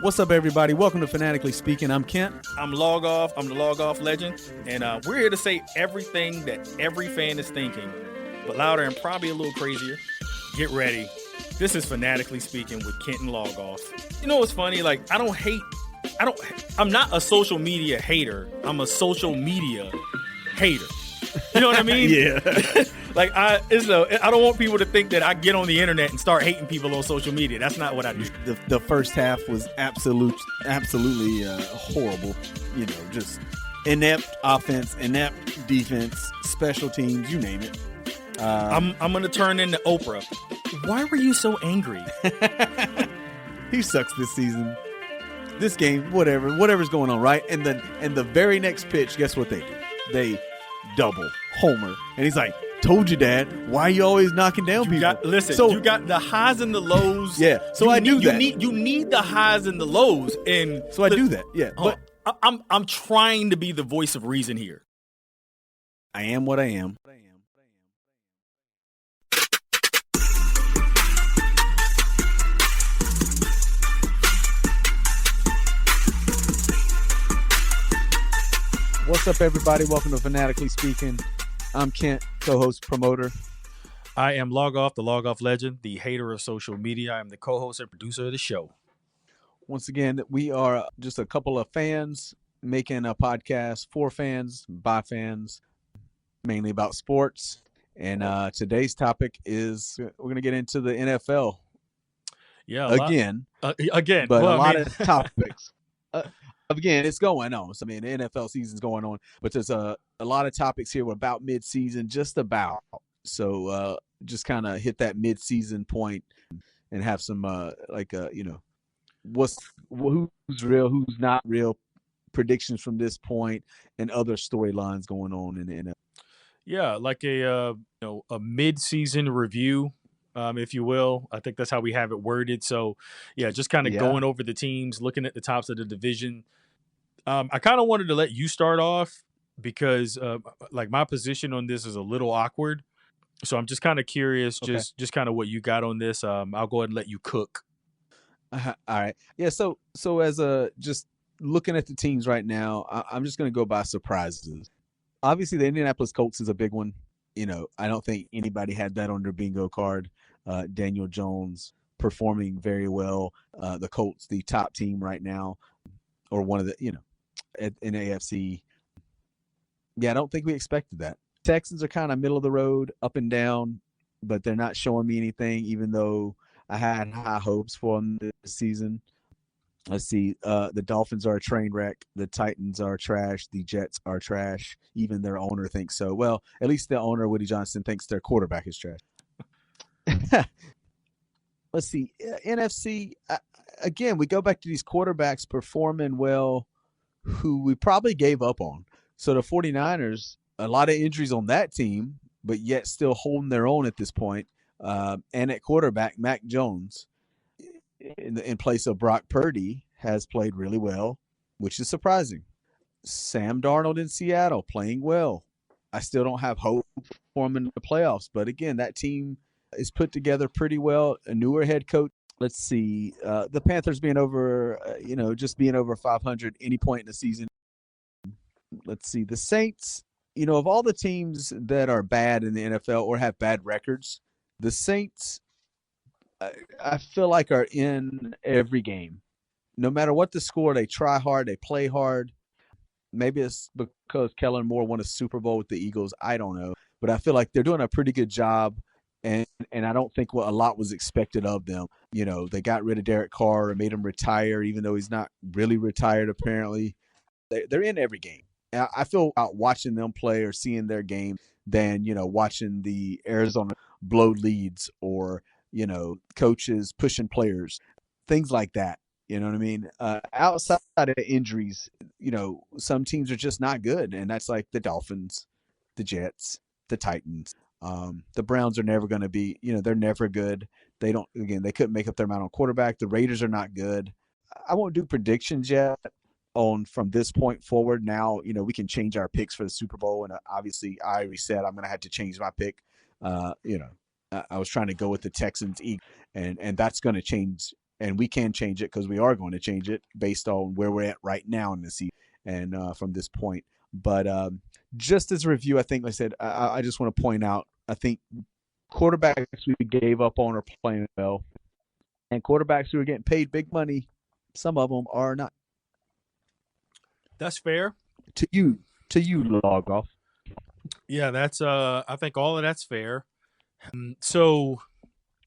What's up, everybody? Welcome to Fanatically Speaking. I'm Kent. I'm Logoff. I'm the Logoff legend. And we're here to say everything that every fan is thinking, but louder and probably a little crazier. Get ready. This is Fanatically Speaking with Kent and Logoff. You know what's funny? Like, I'm not a social media hater. I'm a social media hater. You know what I mean? Yeah. I don't want people to think that I get on the internet and start hating people on social media. That's not what I do. The first half was absolutely horrible. You know, just inept offense, inept defense, special teams, you name it. I'm going to turn into Oprah. Why were you so angry? He sucks this season. This game, whatever's going on, right? And the very next pitch, guess what they do? They double homer, and he's like, "Told you, Dad. Why are you always knocking down people?" You got the highs and the lows. Yeah, so I do that. You need the highs and the lows, and so I do that. Yeah, but I'm trying to be the voice of reason here. I am what I am. What's up, everybody? Welcome to Fanatically Speaking. I'm Kent, co-host, promoter. I am Logoff, the Logoff legend, the hater of social media. I am the co-host and producer of the show. Once again, we are just a couple of fans making a podcast for fans, by fans, mainly about sports. And today's topic is we're going to get into the NFL. Yeah, again, but a lot of topics. Again, it's going on. So, I mean, the NFL season's going on, but there's a lot of topics here about mid-season, just about. So, just kind of hit that mid-season point and have some, who's real, who's not real, predictions from this point, and other storylines going on in the NFL. Yeah, like a mid-season review, if you will. I think that's how we have it worded. So, yeah, just kind of going over the teams, looking at the tops of the division. I kind of wanted to let you start off because, my position on this is a little awkward. So I'm just kind of curious, just kind of what you got on this. I'll go ahead and let you cook. All right. Yeah. So as just looking at the teams right now, I'm just going to go by surprises. Obviously, the Indianapolis Colts is a big one. You know, I don't think anybody had that on their bingo card. Daniel Jones performing very well. The Colts, the top team right now, or one of the, in AFC. Yeah, I don't think we expected that. Texans are kind of middle of the road, up and down, but they're not showing me anything, even though I had high hopes for them this season. Let's see. The Dolphins are a train wreck. The Titans are trash. The Jets are trash. Even their owner thinks so. Well, at least the owner, Woody Johnson, thinks their quarterback is trash. Let's see. NFC, again, we go back to these quarterbacks performing well who we probably gave up on. So the 49ers, a lot of injuries on that team, but yet still holding their own at this point. And at quarterback, Mac Jones, in place of Brock Purdy, has played really well, which is surprising. Sam Darnold in Seattle playing well. I still don't have hope for him in the playoffs, but again, that team is put together pretty well. A newer head coach. Let's see. The Panthers being over, just being over 500 any point in the season. Let's see. The Saints, of all the teams that are bad in the NFL or have bad records, the Saints, I feel like, are in every game. No matter what the score, they try hard, they play hard. Maybe it's because Kellen Moore won a Super Bowl with the Eagles. I don't know. But I feel like they're doing a pretty good job, and I don't think a lot was expected of them. They got rid of Derek Carr and made him retire, even though he's not really retired apparently. They're in every game. I feel out watching them play or seeing their game than, watching the Arizona blow leads or, coaches pushing players, things like that. You know what I mean? Outside of injuries, some teams are just not good. And that's like the Dolphins, the Jets, the Titans. The Browns are never going to be, they're never good. They couldn't make up their mind on quarterback. The Raiders are not good. I won't do predictions yet from this point forward. Now, we can change our picks for the Super Bowl. And obviously I already said I'm going to have to change my pick. I was trying to go with the Texans, and that's going to change and we can change it because we are going to change it based on where we're at right now in the season and from this point. But just as a review, I think, like I said, I just want to point out, I think quarterbacks we gave up on are playing well, and quarterbacks who are getting paid big money, some of them are not. That's fair. To you, Logoff. Yeah, that's I think all of that's fair. So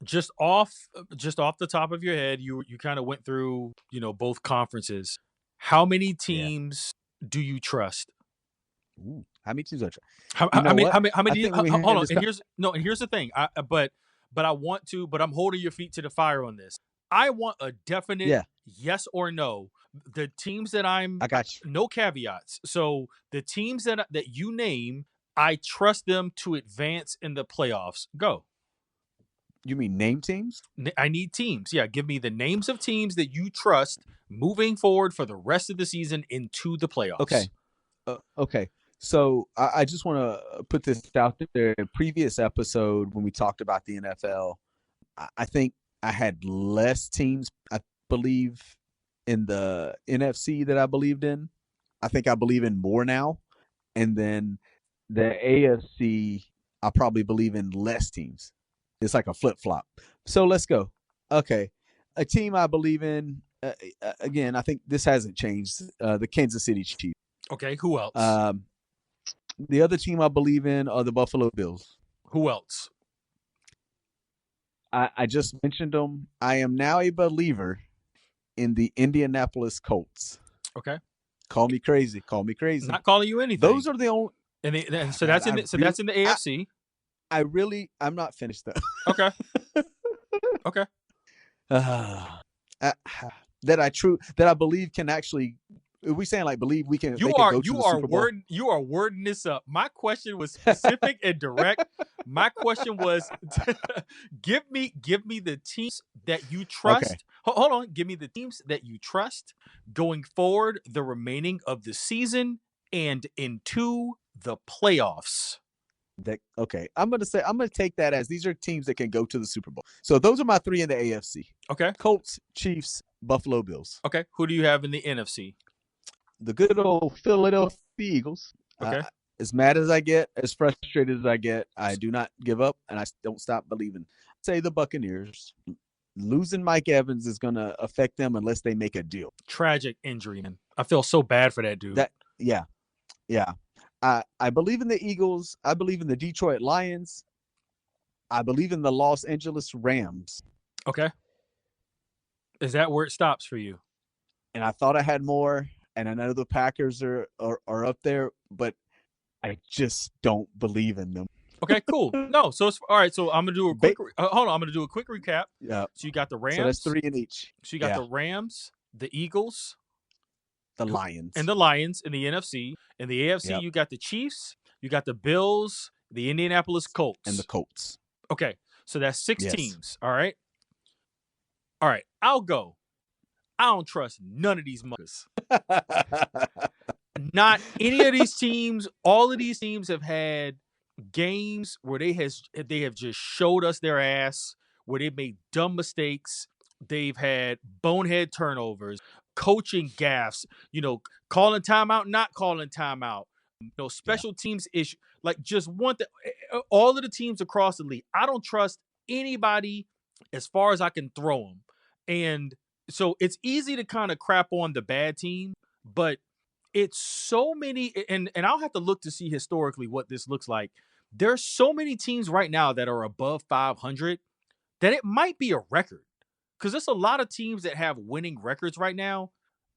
just off the top of your head, you kind of went through, both conferences. How many teams do you trust? Ooh, how many teams are trust? How many? Hold on. And here's the thing. But I want to. But I'm holding your feet to the fire on this. I want a definite yes or no. The teams that I got you. No caveats. So the teams that you name, I trust them to advance in the playoffs. Go. You mean name teams? I need teams. Yeah, give me the names of teams that you trust moving forward for the rest of the season into the playoffs. Okay. Okay. So I just want to put this out there. In a previous episode, when we talked about the NFL, I think I had less teams, I believe, in the NFC that I believed in. I think I believe in more now. And then the AFC, I probably believe in less teams. It's like a flip-flop. So let's go. Okay. A team I believe in, again, I think this hasn't changed, the Kansas City Chiefs. Okay, who else? The other team I believe in are the Buffalo Bills. Who else? I just mentioned them. I am now a believer in the Indianapolis Colts. Okay. Call me crazy. Not calling you anything. Those are the only. And so that's in the AFC. I'm not finished though. Okay. Okay. That I believe can actually. Are we saying like believe we can? You are wording this up. My question was specific and direct. My question was, give me the teams that you trust. Okay. Hold on, give me the teams that you trust going forward, the remaining of the season and into the playoffs. Okay, I'm gonna take that as these are teams that can go to the Super Bowl. So those are my three in the AFC. Okay, Colts, Chiefs, Buffalo Bills. Okay, who do you have in the NFC? The good old Philadelphia Eagles. Okay. As mad as I get, as frustrated as I get, I do not give up, and I don't stop believing. Say the Buccaneers. Losing Mike Evans is going to affect them unless they make a deal. Tragic injury, man. I feel so bad for that dude. Yeah. I believe in the Eagles. I believe in the Detroit Lions. I believe in the Los Angeles Rams. Okay. Is that where it stops for you? And I thought I had more. And I know the Packers are up there, but I just don't believe in them. Okay, cool. No, so it's all right. So I'm gonna do a quick. Hold on, I'm gonna do a quick recap. Yeah. So you got the Rams. So that's 3 in each. So you got the Rams, the Eagles, the Lions, and the Lions in the NFC. In the AFC, you got the Chiefs, you got the Bills, the Indianapolis Colts, and the Colts. Okay, so that's 6 teams. All right. I'll go. I don't trust none of these muckers. Not any of these teams. All of these teams have had games where they have just showed us their ass, where they made dumb mistakes. They've had bonehead turnovers, coaching gaffes, calling timeout, not calling timeout, special teams issue. Like just all of the teams across the league. I don't trust anybody as far as I can throw them. And so it's easy to kind of crap on the bad team, but it's so many, and I'll have to look to see historically what this looks like. There's so many teams right now that are above 500 that it might be a record, because there's a lot of teams that have winning records right now.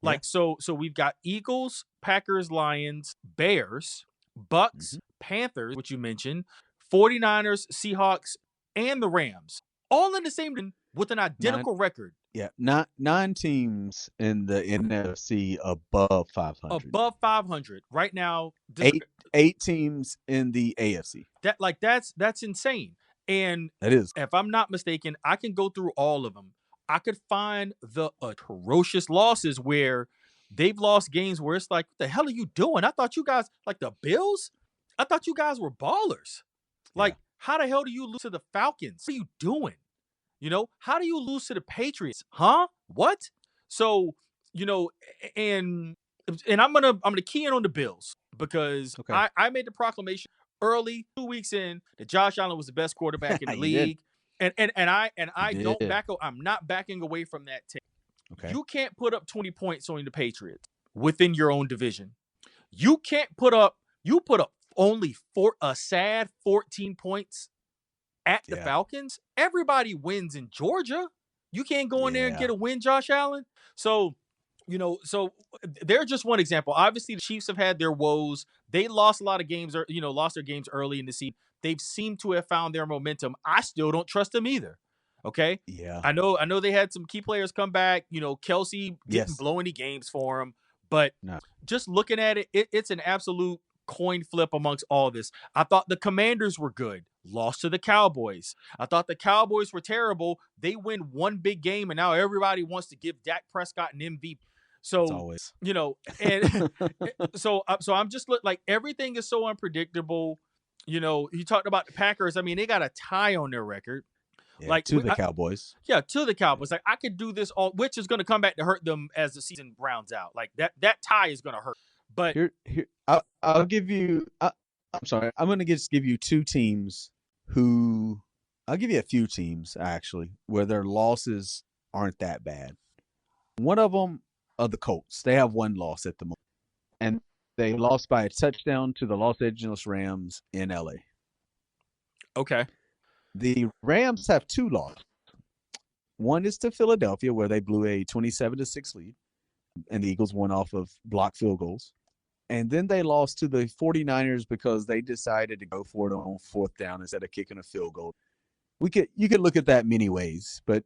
Like, so we've got Eagles, Packers, Lions, Bears, Bucks, Panthers, which you mentioned, 49ers, Seahawks, and the Rams, all in the same with an identical record. Yeah, 9 teams in the NFC above 500. Above 500 right now. 8 teams in the AFC. That's insane. And that is, if I'm not mistaken, I can go through all of them. I could find the atrocious losses where they've lost games where it's like, what the hell are you doing? I thought you guys, like the Bills, I thought you guys were ballers. Like, how the hell do you lose to the Falcons? What are you doing? How do you lose to the Patriots? Huh? What? So, you know, and I'm gonna key in on the Bills because Okay. I made the proclamation early 2 weeks in that Josh Allen was the best quarterback in the You did. league. And I You don't did. I'm not backing away from that take. Okay. You can't put up 20 points on the Patriots within your own division. You can't put up only a sad 14 points at the Yeah. Falcons. Everybody wins in Georgia. You can't go in there and Yeah. get a win, Josh Allen. So they're just one example. Obviously, the Chiefs have had their woes. They lost a lot of games, or lost their games early in the season. They've seemed to have found their momentum. I still don't trust them either. Okay. Yeah. I know they had some key players come back. Kelsey didn't Yes. blow any games for them, but No. just looking at it, it's an absolute coin flip amongst all this. I thought the Commanders were good, lost to the Cowboys. I thought the Cowboys were terrible. They win one big game, and now everybody wants to give Dak Prescott an MVP. So, always. and so I'm just like, everything is so unpredictable. You talked about the Packers. I mean, they got a tie on their record. Yeah, to the Cowboys. To the Cowboys. Like, I could do this all, which is going to come back to hurt them as the season rounds out. Like that tie is going to hurt. But here, I'll give you. I'm sorry. I'm going to just give you two teams who. I'll give you a few teams actually where their losses aren't that bad. One of them are the Colts. They have one loss at the moment, and they lost by a touchdown to the Los Angeles Rams in LA. Okay. The Rams have two losses. One is to Philadelphia, where they blew a 27-6 lead, and the Eagles won off of blocked field goals. And then they lost to the 49ers because they decided to go for it on fourth down instead of kicking a field goal. You could look at that many ways, but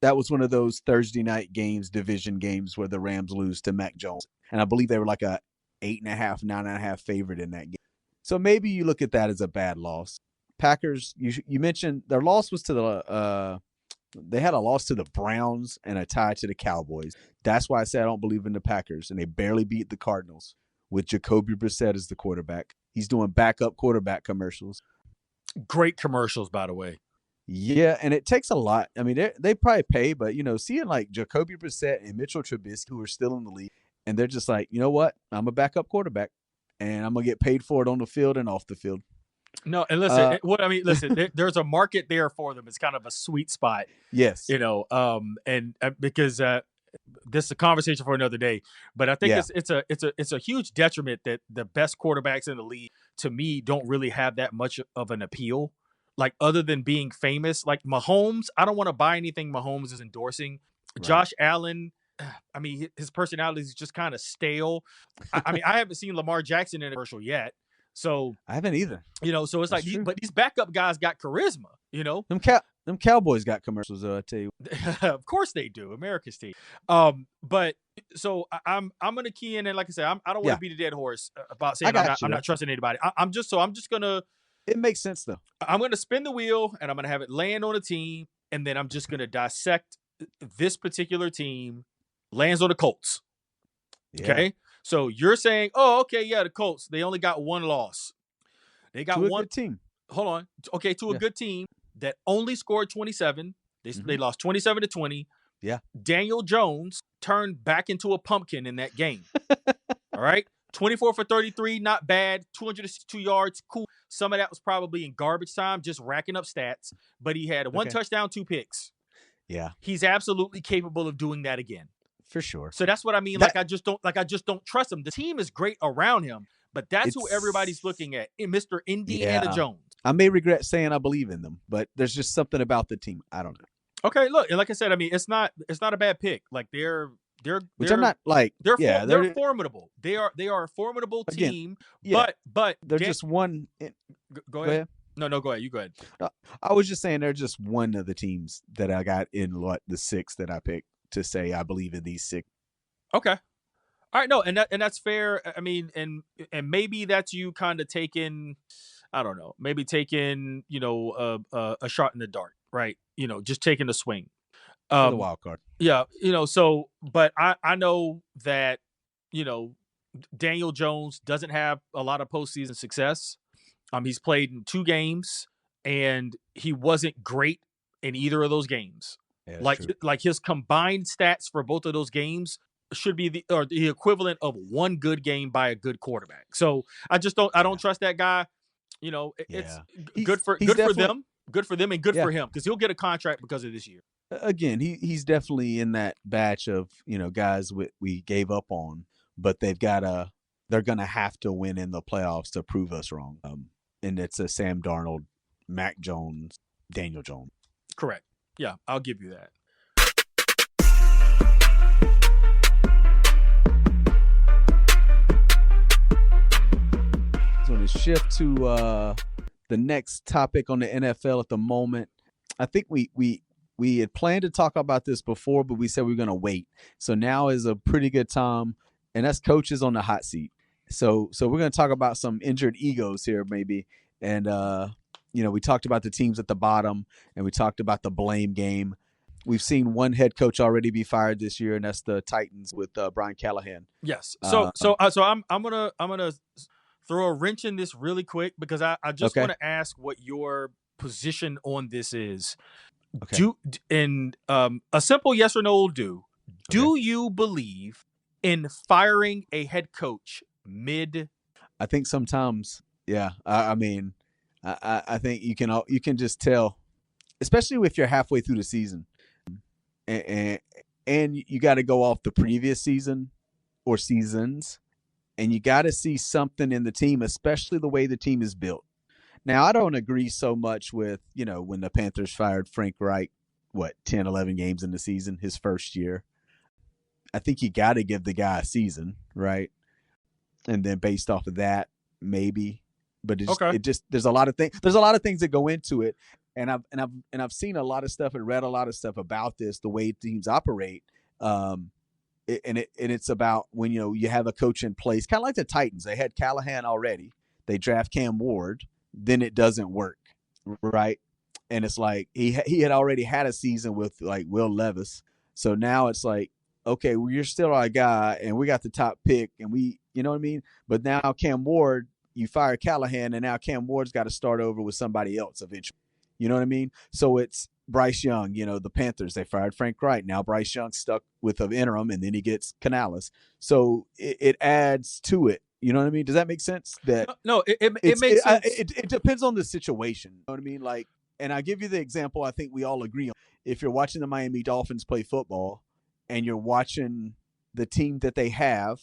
that was one of those Thursday night games, division games, where the Rams lose to Mac Jones. And I believe they were like a 8.5, 9.5 favorite in that game. So maybe you look at that as a bad loss. Packers, you mentioned their loss was to they had a loss to the Browns and a tie to the Cowboys. That's why I say I don't believe in the Packers. And they barely beat the Cardinals with Jacoby Brissett as the quarterback. He's doing backup quarterback commercials. Great commercials, by the way. Yeah, and it takes a lot. I mean, they probably pay, but, seeing like Jacoby Brissett and Mitchell Trubisky, who are still in the league, and they're just like, you know what? I'm a backup quarterback, and I'm going to get paid for it on the field and off the field. No, and listen, there's a market there for them. It's kind of a sweet spot. Yes. And because this is a conversation for another day, but I think it's a huge detriment that the best quarterbacks in the league, to me, don't really have that much of an appeal. Like, other than being famous, like Mahomes, I don't want to buy anything Mahomes is endorsing. Right. Josh Allen, I mean, his personality is just kind of stale. I mean, I haven't seen Lamar Jackson in a commercial yet. So I haven't either. So it's but these backup guys got charisma, Them Cowboys got commercials, though, I tell you. Of course they do. America's team. But so I'm gonna key in, and like I said, I don't want to beat a dead horse about saying I'm not trusting anybody. I'm just gonna. It makes sense though. I'm gonna spin the wheel, and I'm gonna have it land on a team, and then I'm just gonna dissect this particular team. Lands on the Colts. Yeah. Okay. So you're saying, oh, okay, yeah, the Colts, they only got one loss. They got one good team. Hold on. Okay, to a good team that only scored 27. They lost 27-20. Yeah. Daniel Jones turned back into a pumpkin in that game. All right. 24 for 33, not bad. 262 yards, cool. Some of that was probably in garbage time, just racking up stats. But he had one touchdown, 2 picks. Yeah. He's absolutely capable of doing that again. For sure. So that's what I mean. I just don't trust him. The team is great around him, but that's who everybody's looking at. Mr. Indiana Jones. I may regret saying I believe in them, but there's just something about the team. I don't know. Okay, look, and like I said, I mean, it's not a bad pick. Like they're I'm not like they're formidable. They are a formidable team. Again, but they're just one. Go ahead. No, go ahead. You go ahead. No, I was just saying they're just one of the teams that I got in the 6 that I picked to say I believe in these 6. Okay. All right. No, and that's fair. I mean, and maybe that's you kind of taking, I don't know, maybe taking, a shot in the dark, right? Just taking a swing. For the wild card. Yeah. So, but I know that, Daniel Jones doesn't have a lot of postseason success. He's played in 2 games and he wasn't great in either of those games. Yeah, like his combined stats for both of those games should be the equivalent of one good game by a good quarterback. So I don't trust that guy. It's good for them, and good for him, because he'll get a contract because of this year. Again, he's definitely in that batch of guys we gave up on, but they're gonna have to win in the playoffs to prove us wrong. And it's a Sam Darnold, Mac Jones, Daniel Jones. Correct. Yeah, I'll give you that. So to shift to the next topic on the NFL at the moment, I think we had planned to talk about this before, but we said we were going to wait. So now is a pretty good time, and that's coaches on the hot seat. So we're going to talk about some injured egos here, maybe, and we talked about the teams at the bottom, and we talked about the blame game. We've seen one head coach already be fired this year, and that's the Titans with Brian Callahan. Yes. So I'm gonna throw a wrench in this really quick, because I just want to ask what your position on this is. Okay. A simple yes or no will do. Do you believe in firing a head coach mid? I think sometimes, yeah. I mean, I think you can just tell, especially if you're halfway through the season, and you got to go off the previous season or seasons, and you got to see something in the team, especially the way the team is built. Now, I don't agree so much with, when the Panthers fired Frank Reich, 10, 11 games in the season, his first year. I think you got to give the guy a season, right? And then based off of that, maybe. But it just there's a lot of things. There's a lot of things that go into it, and I've seen a lot of stuff and read a lot of stuff about this, the way teams operate. It's about when you have a coach in place, kind of like the Titans. They had Callahan already. They draft Cam Ward, then it doesn't work, right? And it's like he had already had a season with like Will Levis, so now it's like, okay, well, you're still our guy, and we got the top pick, and you know what I mean. But now Cam Ward, you fire Callahan, and now Cam Ward's got to start over with somebody else eventually. You know what I mean? So it's Bryce Young, the Panthers, they fired Frank Reich. Now Bryce Young stuck with an interim, and then he gets Canales. So it adds to it. You know what I mean? Does that make sense? No, it makes sense. It depends on the situation. You know what I mean? Like, and I'll give you the example I think we all agree on. If you're watching the Miami Dolphins play football and you're watching the team that they have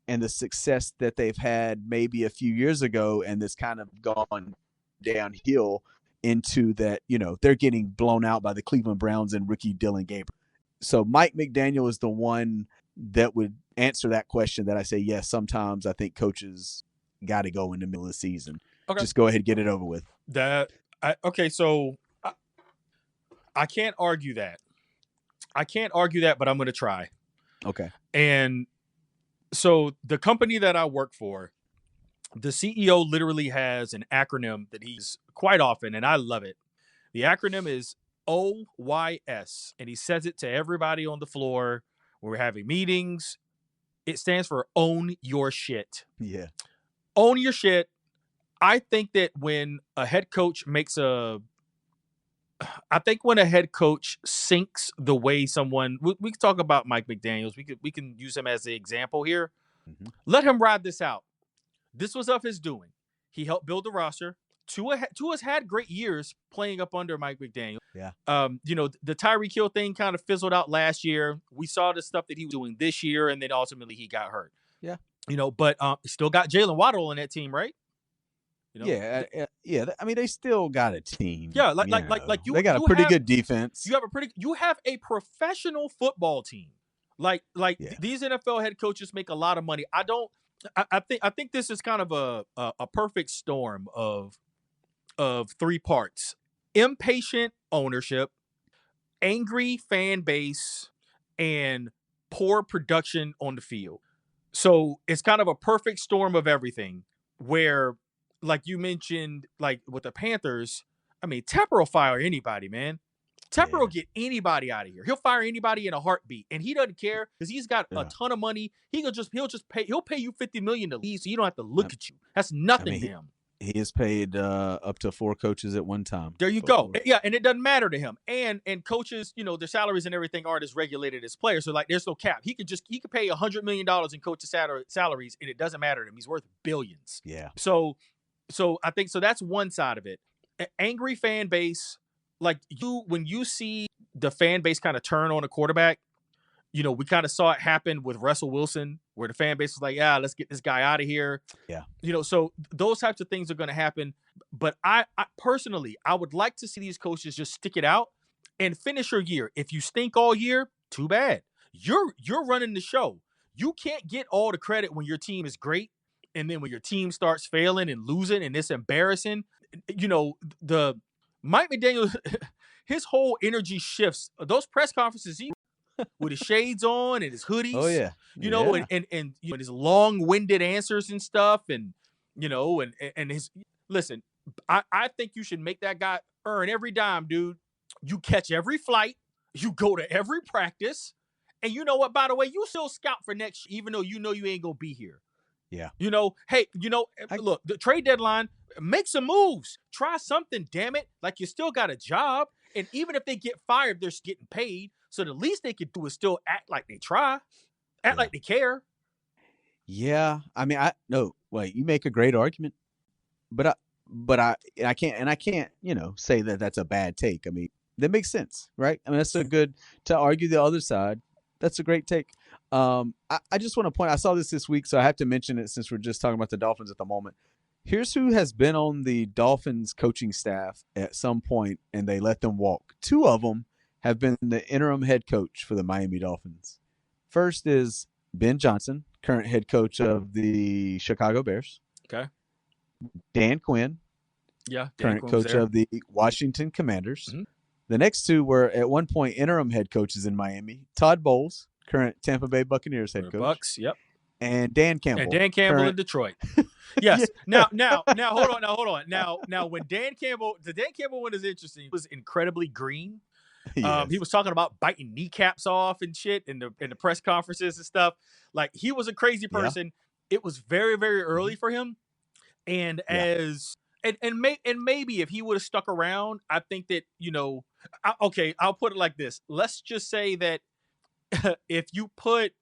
and the success that they've had maybe a few years ago, and this kind of gone downhill into that, they're getting blown out by the Cleveland Browns and rookie Dylan Gabriel. So Mike McDaniel is the one that would answer that question, that I say, yes, sometimes I think coaches got to go in the middle of the season. Okay. Just go ahead and get it over with. So I can't argue that. But I'm going to try. Okay. And so the company that I work for, the CEO literally has an acronym that he's quite often, and I love it. The acronym is OYS, and he says it to everybody on the floor when we're having meetings. It stands for own your shit. Yeah. Own your shit. I think that when a head coach sinks the way someone, we can talk about Mike McDaniels. We can use him as the example here. Mm-hmm. Let him ride this out. This was of his doing. He helped build the roster. Tua's had great years playing up under Mike McDaniel. Yeah. The Tyreek Hill thing kind of fizzled out last year. We saw the stuff that he was doing this year, and then ultimately he got hurt. Yeah. But still got Jalen Waddle on that team, right? Yeah. I mean, they still got a team. Yeah, they got a pretty good defense. You have a professional football team. These NFL head coaches make a lot of money. I think this is kind of a perfect storm of three parts: impatient ownership, angry fan base, and poor production on the field. So it's kind of a perfect storm of everything, where, like you mentioned, like with the Panthers, I mean, Tepper will fire anybody, man. Tepper will get anybody out of here. He'll fire anybody in a heartbeat, and he doesn't care because he's got a ton of money. He'll pay you $50 million to leave, so you don't have to look at you. That's nothing to him. He has paid up to 4 coaches at one time. There you go. Yeah, and it doesn't matter to him. And coaches, their salaries and everything aren't as regulated as players. So there's no cap. He could pay $100 million in coaches' salaries, and it doesn't matter to him. He's worth billions. Yeah. So I think that's one side of it. Angry fan base, when you see the fan base kind of turn on a quarterback, we kind of saw it happen with Russell Wilson, where the fan base was like, yeah, let's get this guy out of here. Yeah. So those types of things are going to happen. But I personally, I would like to see these coaches just stick it out and finish your year. If you stink all year, too bad. You're running the show. You can't get all the credit when your team is great. And then when your team starts failing and losing and it's embarrassing, the Mike McDaniel, his whole energy shifts. Those press conferences, with his shades on and his hoodies. Oh yeah. And his long-winded answers and stuff, and and his listen. I think you should make that guy earn every dime, dude. You catch every flight, you go to every practice, and you know what? By the way, you still scout for next, even though you ain't gonna be here. Yeah. Hey, look, the trade deadline, make some moves. Try something, damn it. Like, you still got a job. And even if they get fired, they're getting paid. So the least they could do is still act like they try. Act like they care. Yeah. I mean, you make a great argument. But I can't, say that that's a bad take. I mean, that makes sense, right? I mean, that's to argue the other side. That's a great take. I just want to point, I saw this week, so I have to mention it since we're just talking about the Dolphins at the moment. Here's who has been on the Dolphins coaching staff at some point, and they let them walk. 2 of them have been the interim head coach for the Miami Dolphins. First is Ben Johnson, current head coach of the Chicago Bears. Okay. Dan Quinn, current coach of the Washington Commanders. Mm-hmm. The next 2 were at one point interim head coaches in Miami. Todd Bowles, current Tampa Bay Buccaneers head coach. Bucks, yep. And Dan Campbell. In Detroit. Yes. Yeah. Now, hold on. Now, when the Dan Campbell one is interesting. He was incredibly green. Yes. He was talking about biting kneecaps off and shit in the press conferences and stuff. Like, he was a crazy person. Yeah. It was very, very early for him. And maybe if he would have stuck around, I think that, I'll put it like this. Let's just say that if you put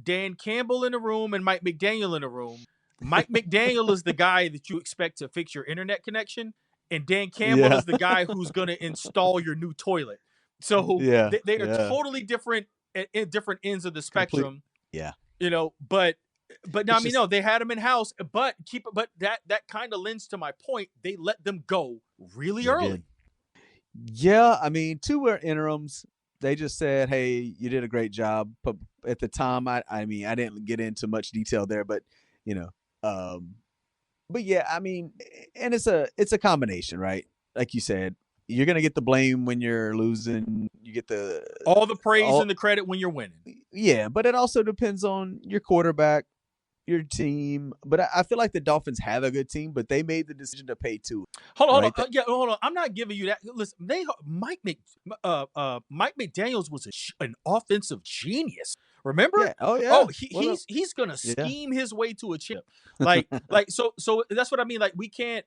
Dan Campbell in a room and Mike McDaniel in a room, Mike McDaniel is the guy that you expect to fix your internet connection, and Dan Campbell is the guy who's going to install your new toilet. So they are totally different at different ends of the spectrum. But now, no, they had him in house, but that kind of lends to my point. They let them go really early. Yeah, I mean, 2 were interims. They just said, "Hey, you did a great job." But at the time, I didn't get into much detail there, but but yeah, I mean, and it's a combination, right? Like you said, you're gonna get the blame when you're losing. You get all the praise and the credit when you're winning. Yeah, but it also depends on your quarterback, your team. But I feel like the Dolphins have a good team, but they made the decision to pay 2. Hold on. Hold on. I'm not giving you that. Listen, Mike McDaniels was an offensive genius. Remember? Yeah. Oh yeah. Oh, he's gonna scheme his way to a chip. So that's what I mean. Like, we can't.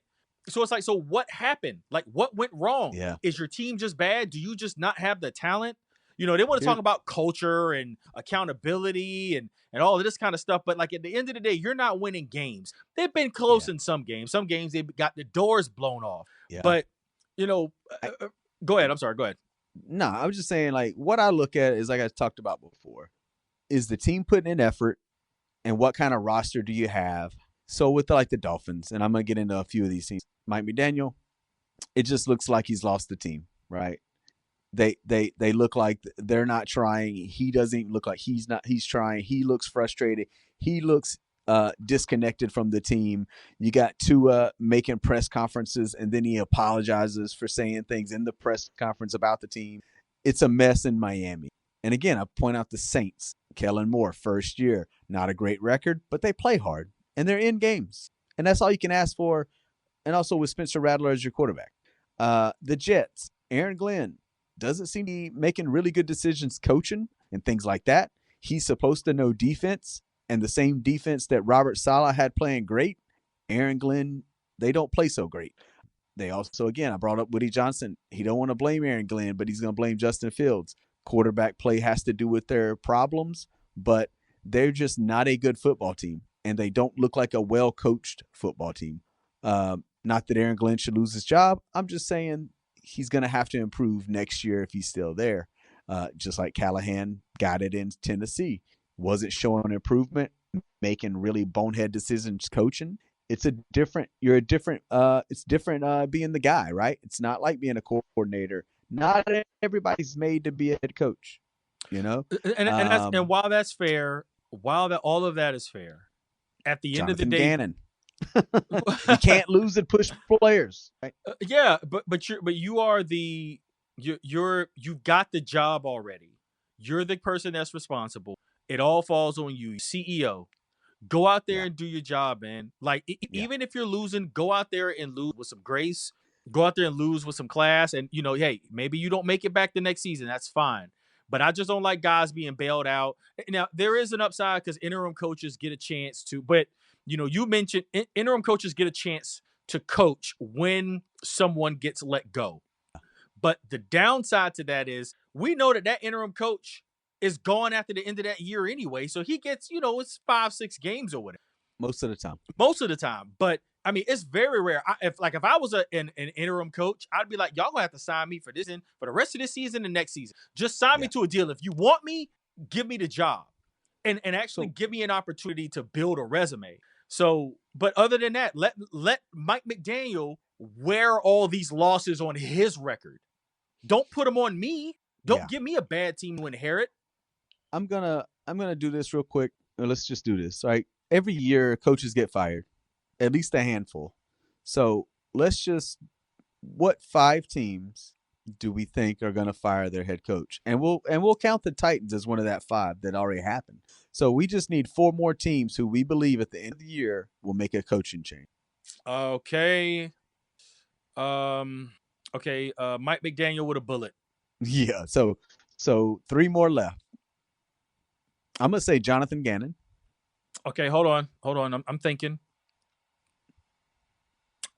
So it's like, so what happened? Like, what went wrong? Yeah. Is your team just bad? Do you just not have the talent? They want to talk about culture and accountability and all of this kind of stuff. But like, at the end of the day, you're not winning games. They've been close in some games. Some games they've got the doors blown off. Yeah. But, go ahead. I'm sorry. Go ahead. No, I was just saying, like, what I look at is, like I talked about before, is the team putting in effort, and what kind of roster do you have? So with the Dolphins, and I'm going to get into a few of these teams, Mike McDaniel, it just looks like he's lost the team, right? They look like they're not trying. He doesn't look like he's trying. He looks frustrated. He looks disconnected from the team. You got Tua making press conferences, and then he apologizes for saying things in the press conference about the team. It's a mess in Miami. And again, I point out the Saints. Kellen Moore, first year, not a great record, but they play hard, and they're in games. And that's all you can ask for. And also with Spencer Rattler as your quarterback. The Jets, Aaron Glenn doesn't seem to be making really good decisions coaching and things like that. He's supposed to know defense, and the same defense that Robert Saleh had playing great, Aaron Glenn, they don't play so great. They also, again, I brought up Woody Johnson. He don't want to blame Aaron Glenn, but he's going to blame Justin Fields. Quarterback play has to do with their problems, but they're just not a good football team, and they don't look like a well-coached football team. Not that Aaron Glenn should lose his job. I'm just saying he's going to have to improve next year if he's still there. Just like Callahan got it in Tennessee. Wasn't showing improvement, making really bonehead decisions coaching. It's different being the guy, right? It's not like being a coordinator. Not everybody's made to be a head coach, And while that's fair, all of that is fair, at the end of the day, Gannon. You can't lose and push players, right? Yeah, but you've got the job already. You're the person that's responsible. It all falls on you, CEO. Go out there and do your job, man. Like, even if you're losing, go out there and lose with some grace. Go out there and lose with some class. And, hey, maybe you don't make it back the next season. That's fine. But I just don't like guys being bailed out. Now, there is an upside because interim coaches get a chance to. But, you mentioned interim coaches get a chance to coach when someone gets let go. But the downside to that is we know that interim coach is gone after the end of that year anyway. So he gets, it's 5-6 games or whatever. Most of the time. But I mean, it's very rare. If I was an interim coach, I'd be like, y'all gonna have to sign me for this and for the rest of this season and next season. Just sign me to a deal. If you want me, give me the job. And actually give me an opportunity to build a resume. So, but other than that, let Mike McDaniel wear all these losses on his record. Don't put them on me. Don't give me a bad team to inherit. I'm gonna do this real quick. Let's just do this. Right? Every year, coaches get fired, at least a handful. So what 5 teams do we think are gonna fire their head coach? And we'll count the Titans as one of that 5 that already happened. So we just need 4 more teams who we believe at the end of the year will make a coaching change. Okay. Okay. Mike McDaniel with a bullet. Yeah. So 3 more left. I'm gonna say Jonathan Gannon. Okay, hold on. I'm thinking.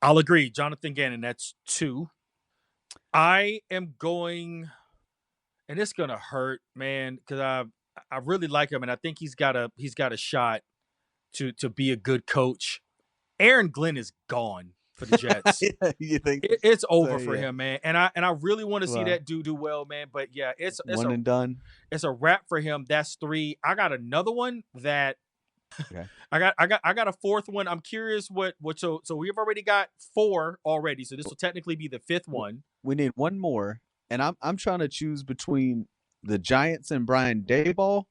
I'll agree, Jonathan Gannon. That's 2. I am going, and it's gonna hurt, man, because I really like him, and I think he's got a shot to be a good coach. Aaron Glenn is gone for the Jets. You think it's over for him, man? And I really want to see that dude do well, man. But yeah, it's one and done. It's a wrap for him. That's 3. I got another one that. Okay. I got a 4th one. I'm curious what so we've already got 4 already. So this will technically be the 5th one. We need one more, and I'm trying to choose between the Giants and Brian Daboll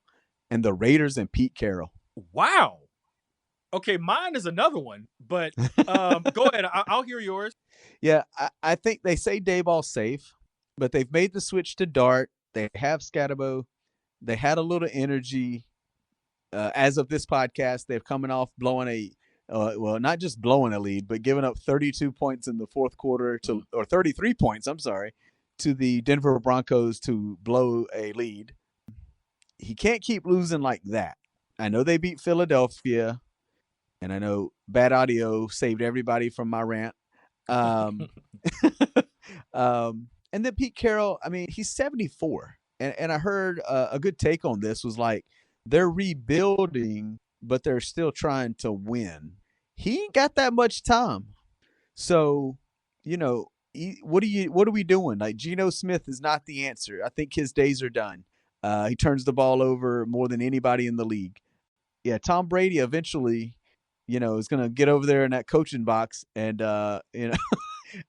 and the Raiders and Pete Carroll. Wow. Okay, mine is another one, but go ahead. I'll hear yours. Yeah, I think they say Daboll's safe, but they've made the switch to Dart. They have Scatterbo. They had a little energy. As of this podcast, they're coming off blowing not just blowing a lead, but giving up 32 points in the 4th quarter or 33 points, to the Denver Broncos to blow a lead. He can't keep losing like that. I know they beat Philadelphia, and I know bad audio saved everybody from my rant. And then Pete Carroll, I mean, he's 74. And I heard a good take on this was like, they're rebuilding, but they're still trying to win. He ain't got that much time. So, what are we doing? Like, Geno Smith is not the answer. I think his days are done. He turns the ball over more than anybody in the league. Yeah, Tom Brady eventually, is going to get over there in that coaching box and,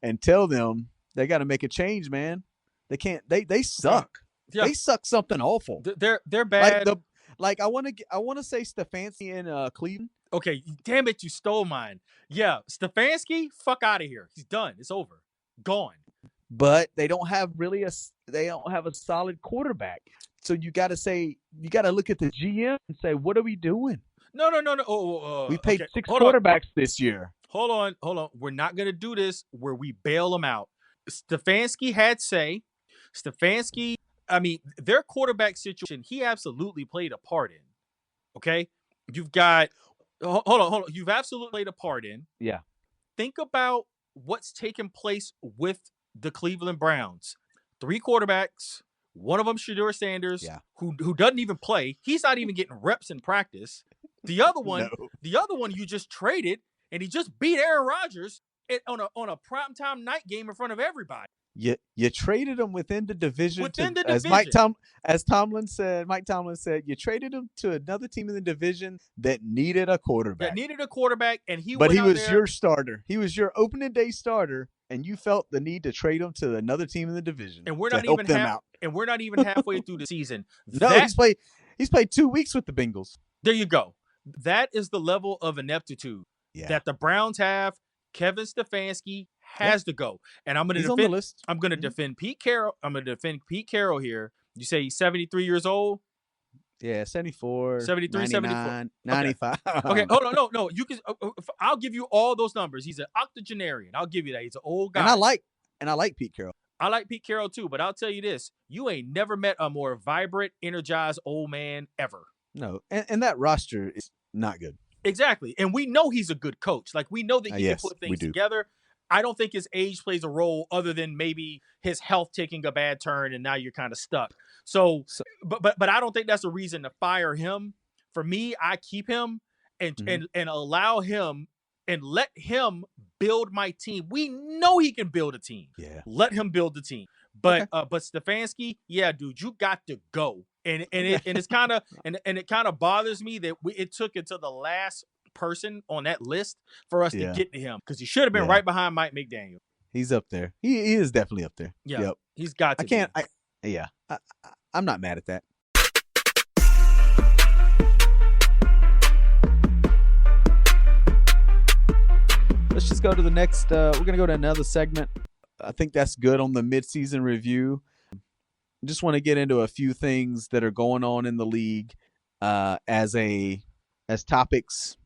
and tell them they got to make a change, man. They can't. They suck. Yeah. They suck something awful. They're bad. Like I want to say Stefanski in Cleveland. Okay, damn it, you stole mine. Yeah, Stefanski, fuck out of here. He's done. It's over. Gone. But they don't have a solid quarterback. So you got to look at the GM and say, what are we doing? No. We paid 6 quarterbacks this year. Hold on. We're not gonna do this where we bail them out. Stefanski had say. Stefanski. I mean, their quarterback situation, he absolutely played a part in. Okay? You've got hold on. You've absolutely played a part in. Yeah. Think about what's taken place with the Cleveland Browns. 3 quarterbacks, one of them Shedeur Sanders, who doesn't even play. He's not even getting reps in practice. The other one you just traded, and he just beat Aaron Rodgers on a primetime night game in front of everybody. You traded him within the division. As Mike Tomlin said, you traded him to another team in the division that needed a quarterback. And he was your starter. He was your opening day starter, and you felt the need to trade him to another team in the division. And we're not even halfway through the season. He's played 2 weeks with the Bengals. There you go. That is the level of ineptitude that the Browns have. Kevin Stefanski has to go. And I'm going to defend. I'm going to defend Pete Carroll. I'm going to defend Pete Carroll here. You say he's 73 years old? Yeah, 74, 73, 99, 95. Okay, hold on. No. You can. I'll give you all those numbers. He's an octogenarian. I'll give you that. He's an old guy. And I like Pete Carroll. I like Pete Carroll too, but I'll tell you this: you ain't never met a more vibrant, energized old man ever. No, and that roster is not good. Exactly. And we know he's a good coach. Like, we know that he can put things together. I don't think his age plays a role other than maybe his health taking a bad turn and now you're kind of stuck. So but I don't think that's a reason to fire him. For me, I keep him and allow him and let him build my team. We know he can build a team. Yeah. Let him build the team. But Stefanski, dude, you got to go. And it's kind of and it kind of bothers me that it took until the last person on that list for us to get to him, because he should have been right behind Mike McDaniel. He's up there. He is definitely up there. Yeah, yep. He's got to. I'm not mad at that. Let's just go to the next. We're gonna go to another segment. I think that's good on the midseason review. Just want to get into a few things that are going on in the league as topics.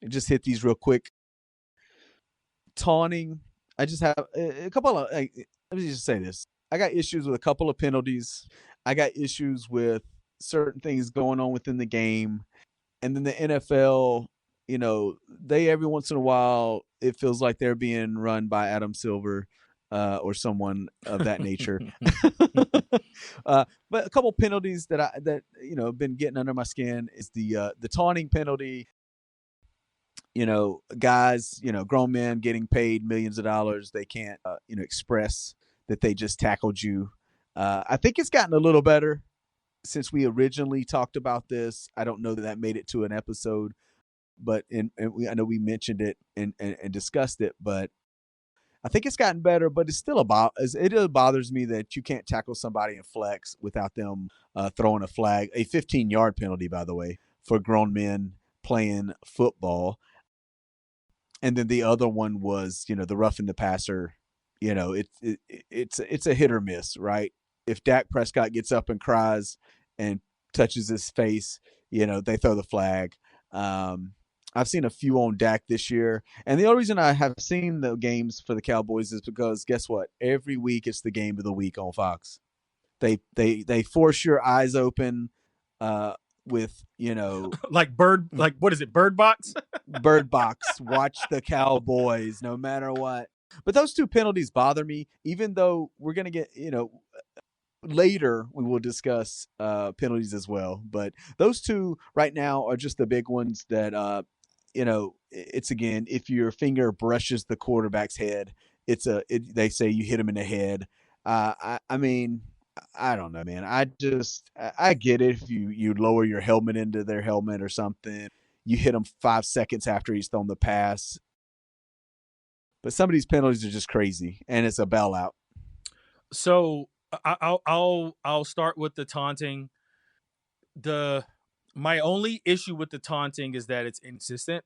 Just hit these real quick. Taunting. I just have a couple of. Let me just say this. I got issues with a couple of penalties. I got issues with certain things going on within the game, and then the NFL. They every once in a while it feels like they're being run by Adam Silver. Or someone of that nature. But a couple penalties that have been getting under my skin is the taunting penalty. Guys, grown men getting paid millions of dollars. They can't, express that they just tackled you. I think it's gotten a little better since we originally talked about this. I don't know that made it to an episode, but I know we mentioned it and discussed it, but I think it's gotten better, but it's still it bothers me that you can't tackle somebody in flex without them throwing a flag. A 15-yard penalty, by the way, for grown men playing football. And then the other one was, the roughing the passer. It's a hit or miss, right? If Dak Prescott gets up and cries and touches his face, they throw the flag. I've seen a few on Dak this year. And the only reason I have seen the games for the Cowboys is because, guess what? Every week it's the game of the week on Fox. They force your eyes open with, what is it, Bird Box? Bird Box. Watch the Cowboys no matter what. But those two penalties bother me, even though we're going to get, later we will discuss penalties as well. But those two right now are just the big ones that it's, again, if your finger brushes the quarterback's head, they say you hit him in the head. I mean, I don't know, man. I get it if you lower your helmet into their helmet or something. You hit him 5 seconds after he's thrown the pass. But some of these penalties are just crazy, and it's a bailout. So I'll start with the taunting. My only issue with the taunting is that it's inconsistent.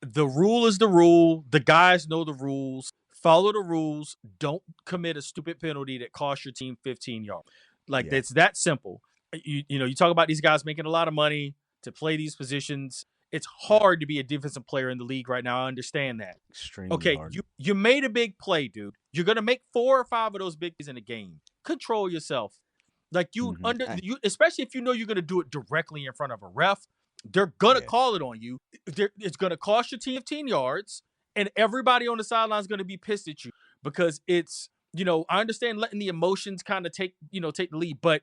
The rule is the rule. The guys know the rules. Follow the rules. Don't commit a stupid penalty that costs your team 15 yards. It's that simple. You talk about these guys making a lot of money to play these positions. It's hard to be a defensive player in the league right now. I understand that. Extremely hard. You made a big play, dude. You're going to make 4 or 5 of those big plays in a game. Control yourself. Especially if you know you're going to do it directly in front of a ref. they're going to call it on you. It's going to cost your team 15 yards, and everybody on the sideline is going to be pissed at you because it's, I understand letting the emotions kind of take the lead, but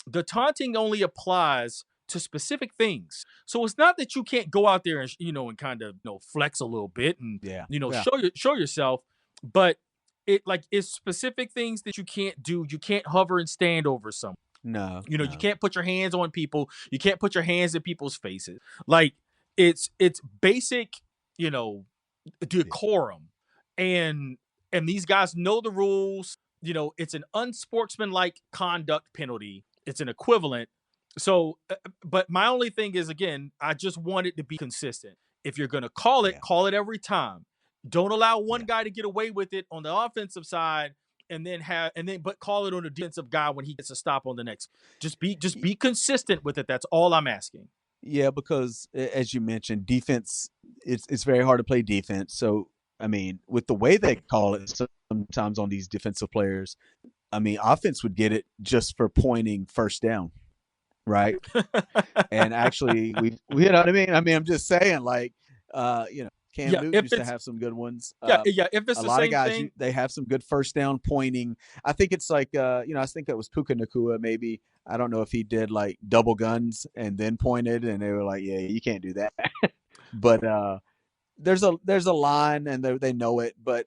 the taunting only applies to specific things. So it's not that you can't go out there and, and kind of, flex a little bit and, show yourself, but it's specific things that you can't do. You can't hover and stand over someone. No. You can't put your hands on people. You can't put your hands in people's faces. Like it's basic, decorum. And these guys know the rules. It's an unsportsmanlike conduct penalty. It's an equivalent. So, but my only thing is, again, I just want it to be consistent. If you're going to call it every time. Don't allow one guy to get away with it on the offensive side but call it on a defensive guy when he gets a stop on the next. Just be consistent with it. That's all I'm asking. Yeah, because as you mentioned, defense, it's very hard to play defense. So, I mean, with the way they call it sometimes on these defensive players, I mean, offense would get it just for pointing first down, right? And actually, we you know what I mean? I mean, I'm just saying, like, Cam Newton used to have some good ones. If it's a the lot same of guys, thing, they have some good first down pointing. I think it's like, I think it was Puka Nacua, maybe. I don't know if he did like double guns and then pointed, and they were like, yeah, you can't do that. But there's a line, and they know it. But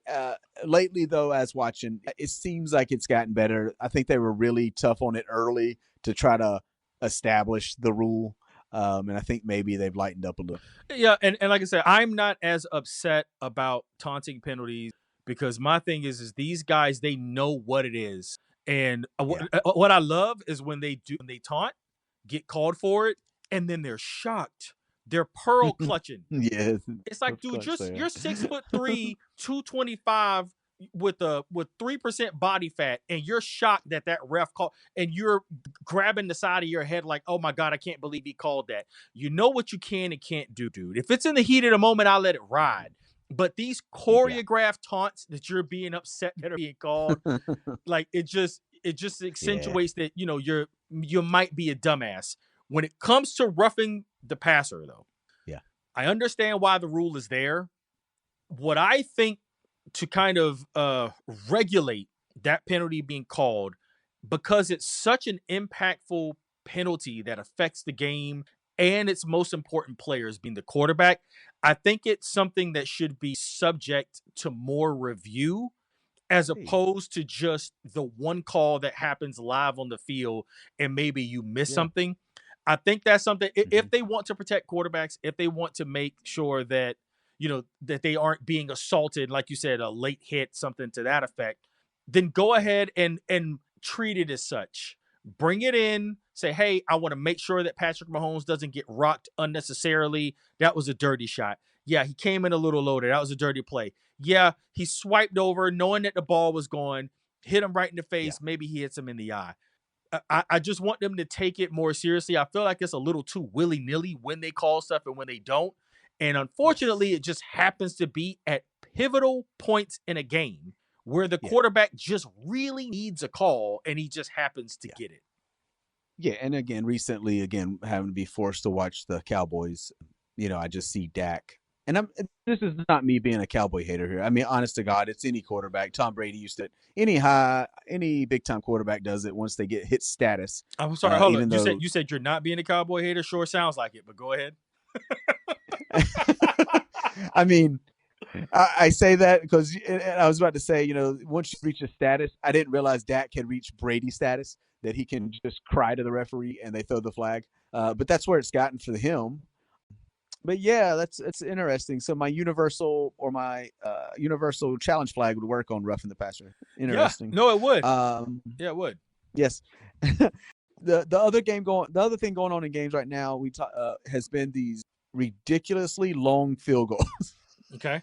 lately, though, as watching, it seems like it's gotten better. I think they were really tough on it early to try to establish the rule. And I think maybe they've lightened up a little. Yeah, and like I said, I'm not as upset about taunting penalties because my thing is these guys, they know what it is. And what I love is when they taunt, get called for it, and then they're shocked. They're pearl clutching. Yeah, it's like, dude, you're 6'3", 225 with 3% body fat, and you're shocked that ref called, and you're grabbing the side of your head like, oh my God, I can't believe he called that. You know what you can and can't do, dude. If it's in the heat of the moment, I'll let it ride. But these choreographed taunts that you're being upset that are being called, like it just accentuates that you might be a dumbass. When it comes to roughing the passer, though, I understand why the rule is there. What I think to kind of regulate that penalty being called, because it's such an impactful penalty that affects the game and its most important players being the quarterback, I think it's something that should be subject to more review as opposed to just the one call that happens live on the field and maybe you miss something. I think that's something, if they want to protect quarterbacks, if they want to make sure that, that they aren't being assaulted, like you said, a late hit, something to that effect, then go ahead and treat it as such. Bring it in, say, hey, I want to make sure that Patrick Mahomes doesn't get rocked unnecessarily. That was a dirty shot. Yeah, he came in a little loaded. That was a dirty play. Yeah, he swiped over knowing that the ball was gone, hit him right in the face. Maybe he hits him in the eye. I just want them to take it more seriously. I feel like it's a little too willy-nilly when they call stuff and when they don't. And unfortunately, it just happens to be at pivotal points in a game where the quarterback just really needs a call and he just happens to get it. Yeah, and again, recently, having to be forced to watch the Cowboys, I just see Dak. And this is not me being a Cowboy hater here. I mean, honest to God, it's any quarterback. Tom Brady used to, any big time quarterback does it once they get hit status. I'm sorry, hold on. You said you're not being a Cowboy hater. Sure sounds like it, but go ahead. I mean, I say that because I was about to say, once you reach a status, I didn't realize Dak had reached Brady status, that he can just cry to the referee and they throw the flag. But that's where it's gotten for him. But yeah, that's interesting. So my universal challenge flag would work on roughing the passer. Interesting. Yeah, no, it would. Yeah, it would. Yes. The other thing going on in games right now has been these ridiculously long field goals. Okay.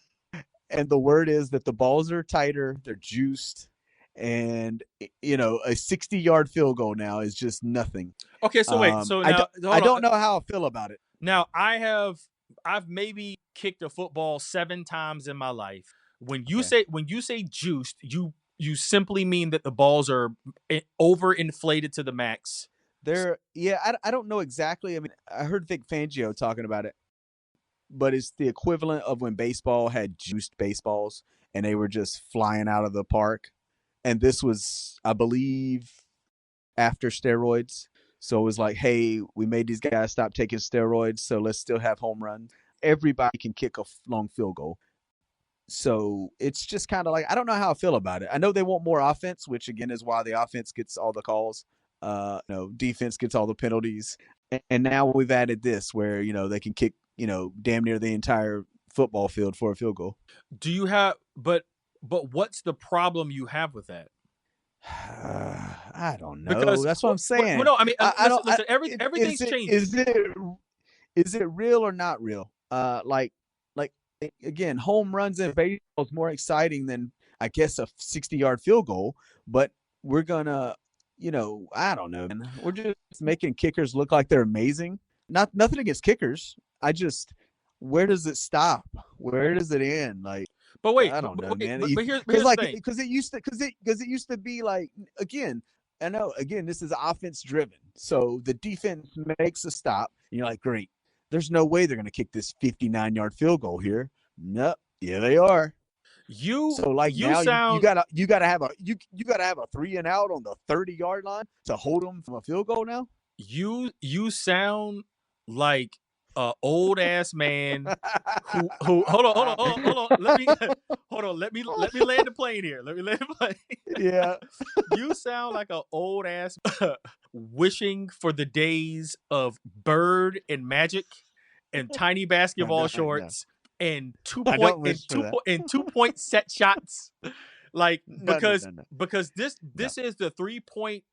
And the word is that the balls are tighter, they're juiced, and a 60-yard field goal now is just nothing. Okay, so wait. So now I don't know how I feel about it. Now I've maybe kicked a football 7 times in my life. When you say juiced, you simply mean that the balls are overinflated to the max. I don't know exactly. I mean, I heard Vic Fangio talking about it, but it's the equivalent of when baseball had juiced baseballs and they were just flying out of the park. And this was, I believe, after steroids. So it was like, hey, we made these guys stop taking steroids, so let's still have home runs. Everybody can kick a long field goal. So it's just kind of like, I don't know how I feel about it. I know they want more offense, which again is why the offense gets all the calls. Defense gets all the penalties. And now we've added this where, they can kick, damn near the entire football field for a field goal. Do you have, but what's the problem you have with that? I don't know. Because that's what I'm saying. Well, no, I mean, listen, everything's changing. Is it real or not real? Like again, home runs in baseball is more exciting than, I guess, a 60-yard field goal. But we're gonna, I don't know. We're just making kickers look like they're amazing. Nothing against kickers. Where does it stop? Where does it end? Like, but wait, I don't know, man. But here's the thing. Because it used to be like, again. I know. Again, this is offense driven. So the defense makes a stop, and you're like, great. There's no way they're going to kick this 59-yard field goal here. No, yeah, they are. You gotta have a 3 and out on the 30-yard line to hold them from a field goal. Now you sound like a old ass man who hold on. Let me land the plane here. Let me land the plane. Yeah. You sound like an old ass wishing for the days of Bird and Magic and tiny basketball shorts and 2-point set shots. Like, because this is the 3-point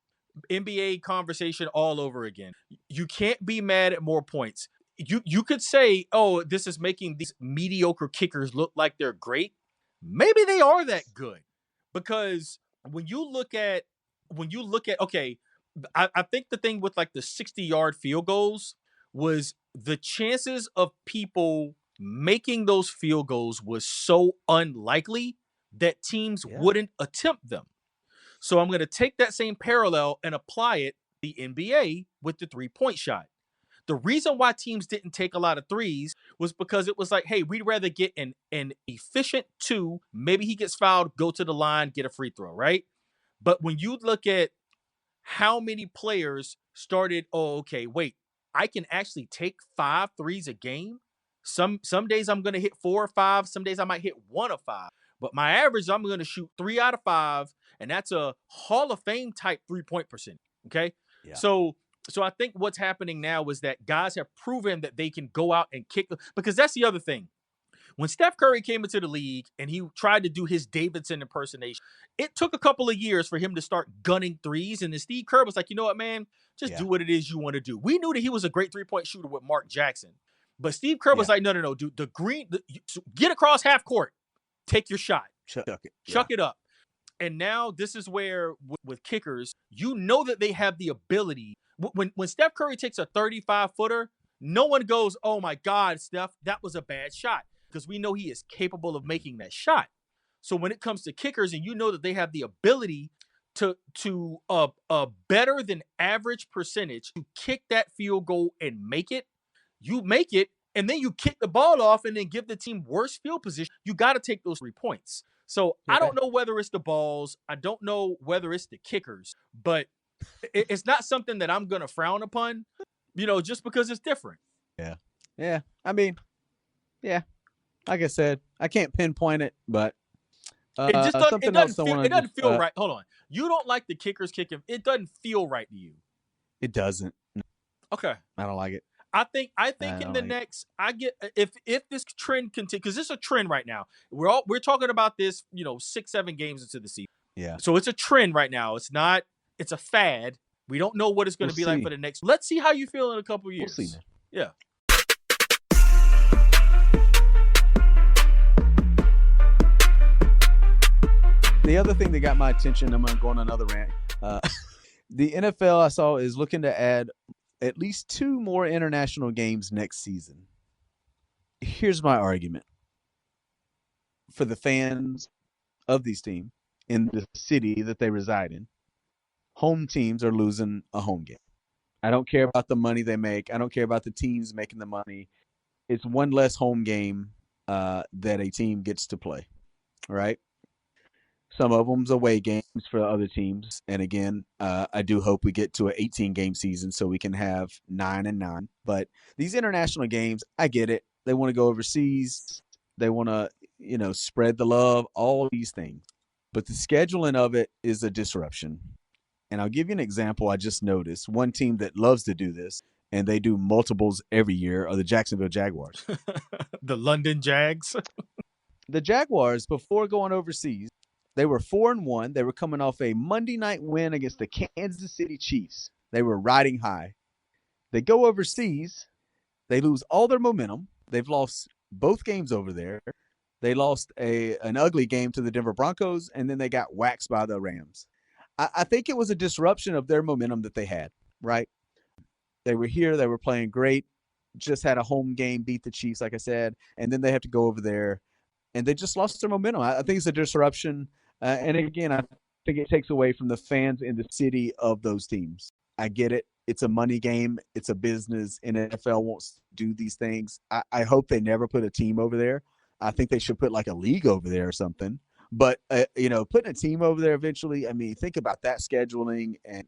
NBA conversation all over again. You can't be mad at more points. You could say, oh, this is making these mediocre kickers look like they're great. Maybe they are that good. Because when you look at okay, I think the thing with like the 60-yard field goals was the chances of people making those field goals was so unlikely that teams wouldn't attempt them. So I'm going to take that same parallel and apply it to the NBA with the 3-point shot. The reason why teams didn't take a lot of threes was because it was like, hey, we'd rather get an efficient 2. Maybe he gets fouled, go to the line, get a free throw, right? But when you look at how many players started, wait, I can actually take 5 threes a game. Some days I'm going to hit 4 or 5. Some days I might hit 1 or 5. But my average, I'm going to shoot 3 out of 5. And that's a Hall of Fame type 3-point percent. Okay. Yeah. So I think what's happening now is that guys have proven that they can go out and kick, because that's the other thing. When Steph Curry came into the league and he tried to do his Davidson impersonation, it took a couple of years for him to start gunning threes. And then Steve Kerr was like, you know what, man, just do what it is you want to do. We knew that he was a great 3-point shooter with Mark Jackson. But Steve Kerr was like, no, dude, get across half court, take your shot, chuck it up. And now this is where with kickers, you know that they have the ability. When Steph Curry takes a 35-footer, no one goes, oh my God, Steph, that was a bad shot. Because we know he is capable of making that shot. So when it comes to kickers, and you know that they have the ability to a better than average percentage to kick that field goal and make it, you make it, and then you kick the ball off and then give the team worse field position. You got to take those 3 points. So I don't know whether it's the balls. I don't know whether it's the kickers, but it's not something that I'm going to frown upon, just because it's different. Yeah. Yeah. I mean, yeah. Like I said, I can't pinpoint it, but it doesn't feel right. Hold on. You don't like the kickers kicking. It doesn't feel right to you. It doesn't. Okay. I don't like it. I think in the next, if this trend continues, because it's a trend right now. We're talking about this, 6-7 games into the season. Yeah. So it's a trend right now. It's a fad. We don't know what it's going to be like for the next. Let's see how you feel in a couple of years. We'll see, man. Yeah. The other thing that got my attention, I'm going to go on another rant. The NFL I saw is looking to add at least 2 more international games next season. Here's my argument. For the fans of these teams in the city that they reside in, home teams are losing a home game. I don't care about the money they make. I don't care about the teams making the money. It's one less home game that a team gets to play, right? Some of them's away games for other teams. And again, I do hope we get to an 18 game season so we can have 9-9. But these international games, I get it. They want to go overseas. They want to, spread the love, all of these things. But the scheduling of it is a disruption. And I'll give you an example I just noticed. One team that loves to do this, and they do multiples every year, are the Jacksonville Jaguars. The London Jags. The Jaguars, before going overseas, they were 4-1. They were coming off a Monday night win against the Kansas City Chiefs. They were riding high. They go overseas. They lose all their momentum. They've lost both games over there. They lost an ugly game to the Denver Broncos, and then they got waxed by the Rams. I think it was a disruption of their momentum that they had, right? They were here. They were playing great. Just had a home game, beat the Chiefs, like I said, and then they have to go over there, and they just lost their momentum. I think it's a disruption. And again, I think it takes away from the fans in the city of those teams. I get it. It's a money game. It's a business. And NFL wants to do these things. I hope they never put a team over there. I think they should put like a league over there or something. But, putting a team over there eventually, I mean, think about that scheduling. And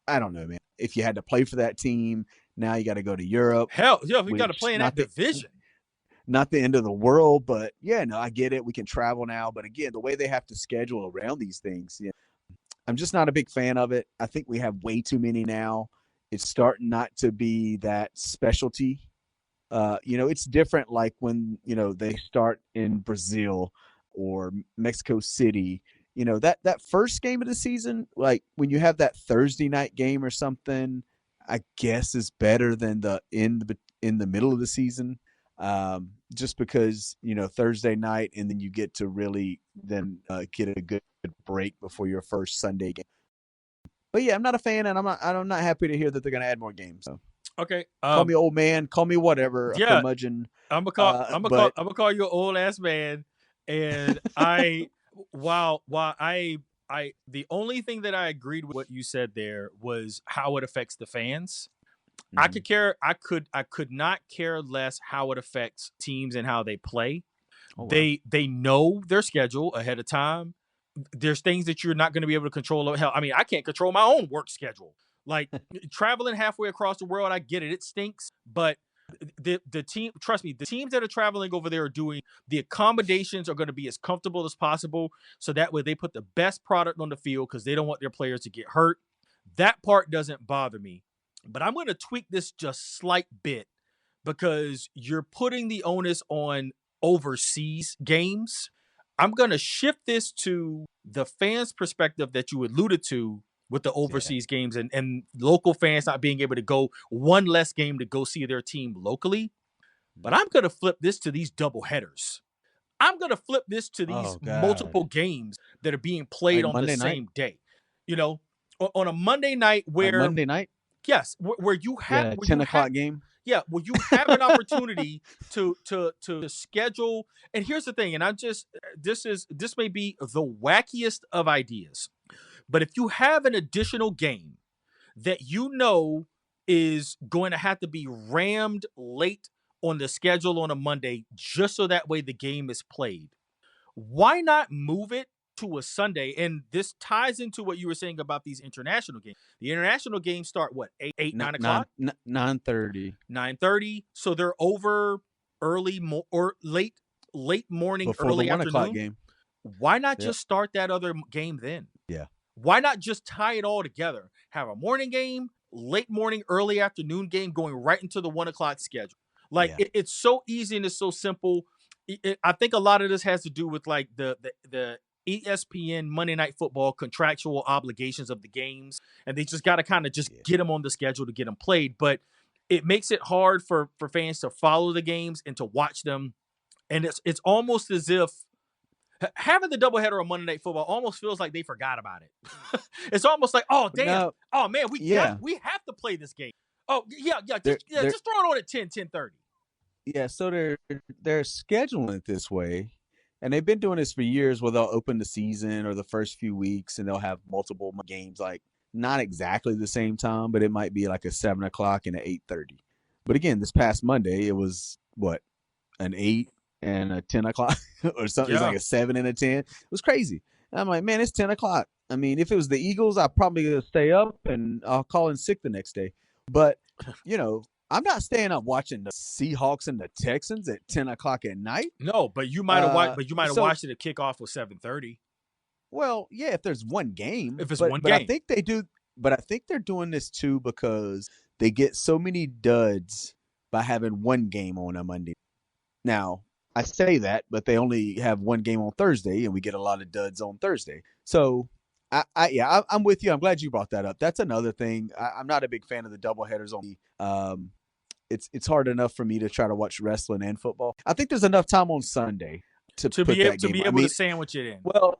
I don't know, man. If you had to play for that team, now you got to go to Europe. Hell, yeah, we got to play in that division. Not the end of the world, but yeah, no, I get it. We can travel now. But again, the way they have to schedule around these things, I'm just not a big fan of it. I think we have way too many now. It's starting not to be that specialty. It's different like when, they start in Brazil or Mexico City. That first game of the season, like when you have that Thursday night game or something, I guess is better than in the middle of the season. Just because, Thursday night, and then you get to really then get a good break before your first Sunday game. But yeah, I'm not a fan, and I'm not happy to hear that they're going to add more games. So. Okay. Call me old man, call me whatever, a curmudgeon. I'm gonna call you an old ass man. And while I the only thing that I agreed with what you said there was how it affects the fans. Mm-hmm. I could not care less how it affects teams and how they play. Oh, wow. They know their schedule ahead of time. There's things that you're not going to be able to control. Hell, I mean, I can't control my own work schedule. Like traveling halfway across the world, I get it. It stinks, but the team, trust me, the teams that are traveling over there are doing the accommodations are going to be as comfortable as possible. So that way they put the best product on the field because they don't want their players to get hurt. That part doesn't bother me, but I'm going to tweak this just slight bit because you're putting the onus on overseas games. I'm going to shift this to the fans' perspective that you alluded to with the overseas games and local fans not being able to go one less game to go see their team locally. But I'm going to flip this to these doubleheaders. I'm going to flip this to these multiple games that are being played like on Monday the same day. On a Monday night where... Like Monday night? Yes, where you have... a 10 o'clock game? Yeah, well, you have an opportunity to schedule. And here's the thing, and this may be the wackiest of ideas. But if you have an additional game that is going to have to be rammed late on the schedule on a Monday, just so that way the game is played, why not move it to a Sunday? And this ties into what you were saying about these international games. The international games start what, 9 o'clock? 9:30. 9:30. So they're over early or late morning, before early the 1 afternoon. o'clock game. Why not just start that other game then? Yeah. Why not just tie it all together? Have a morning game, late morning, early afternoon game going right into the 1 o'clock schedule. Like it's so easy and it's so simple. I think a lot of this has to do with like the ESPN Monday Night Football contractual obligations of the games. And they just got to kind of just get them on the schedule to get them played. But it makes it hard for fans to follow the games and to watch them. And it's almost as if having the doubleheader on Monday Night Football almost feels like they forgot about it. It's almost like, oh, damn. No. Oh, man, we have to play this game. Oh, yeah. Just throw it on at 10:30. Yeah, so they're scheduling it this way. And they've been doing this for years where they'll open the season or the first few weeks and they'll have multiple games like not exactly the same time, but it might be like a 7 o'clock and an 8:30. But again, this past Monday, it was what, an 8 and a 10 o'clock or something. Yeah. It's like a 7 and a 10. It was crazy. And I'm like, man, it's 10 o'clock. I mean, if it was the Eagles, I'd probably gonna stay up and I'll call in sick the next day. But, I'm not staying up watching the Seahawks and the Texans at 10 o'clock at night. No, but you might have watched. But you might have watched it. The kickoff was 7:30. Well, yeah, if there's one game. If it's but, one but game, I think they do. But I think they're doing this too because they get so many duds by having one game on a Monday. Now, I say that, but they only have one game on Thursday, and we get a lot of duds on Thursday. So, I'm with you. I'm glad you brought that up. That's another thing. I'm not a big fan of the doubleheaders on the. It's hard enough for me to try to watch wrestling and football. I think there's enough time on Sunday to be able to sandwich it in. Well,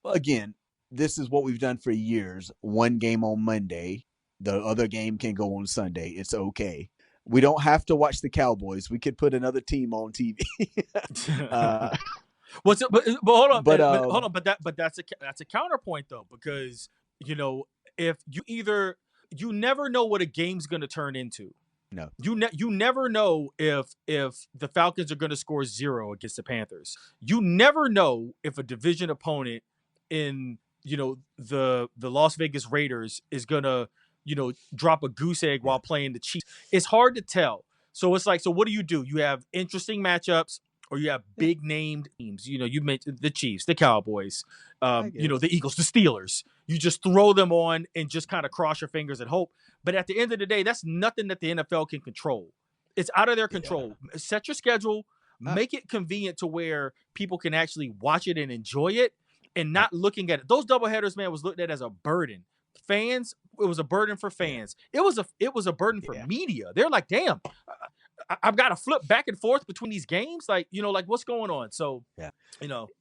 again, this is what we've done for years. One game on Monday, the other game can go on Sunday. It's okay. We don't have to watch the Cowboys. We could put another team on TV. But hold on, hold on. But that's a counterpoint though, because if you never know what a game's going to turn into. No, you never know if the Falcons are going to score 0 against the Panthers. You never know if a division opponent in the Las Vegas Raiders is going to drop a goose egg while playing the Chiefs. It's hard to tell. So it's like, so what do? You have interesting matchups, or you have big named teams. You mentioned the Chiefs, the Cowboys, the Eagles, the Steelers. You just throw them on and just kind of cross your fingers and hope. But at the end of the day, that's nothing that the NFL can control. It's out of their control. Yeah. Set your schedule, make it convenient to where people can actually watch it and enjoy it, and not looking at it. Those doubleheaders, man, was looked at as a burden. Fans, it was a burden for fans. It was a burden for media. They're like, damn, I've got to flip back and forth between these games. Like, what's going on? So,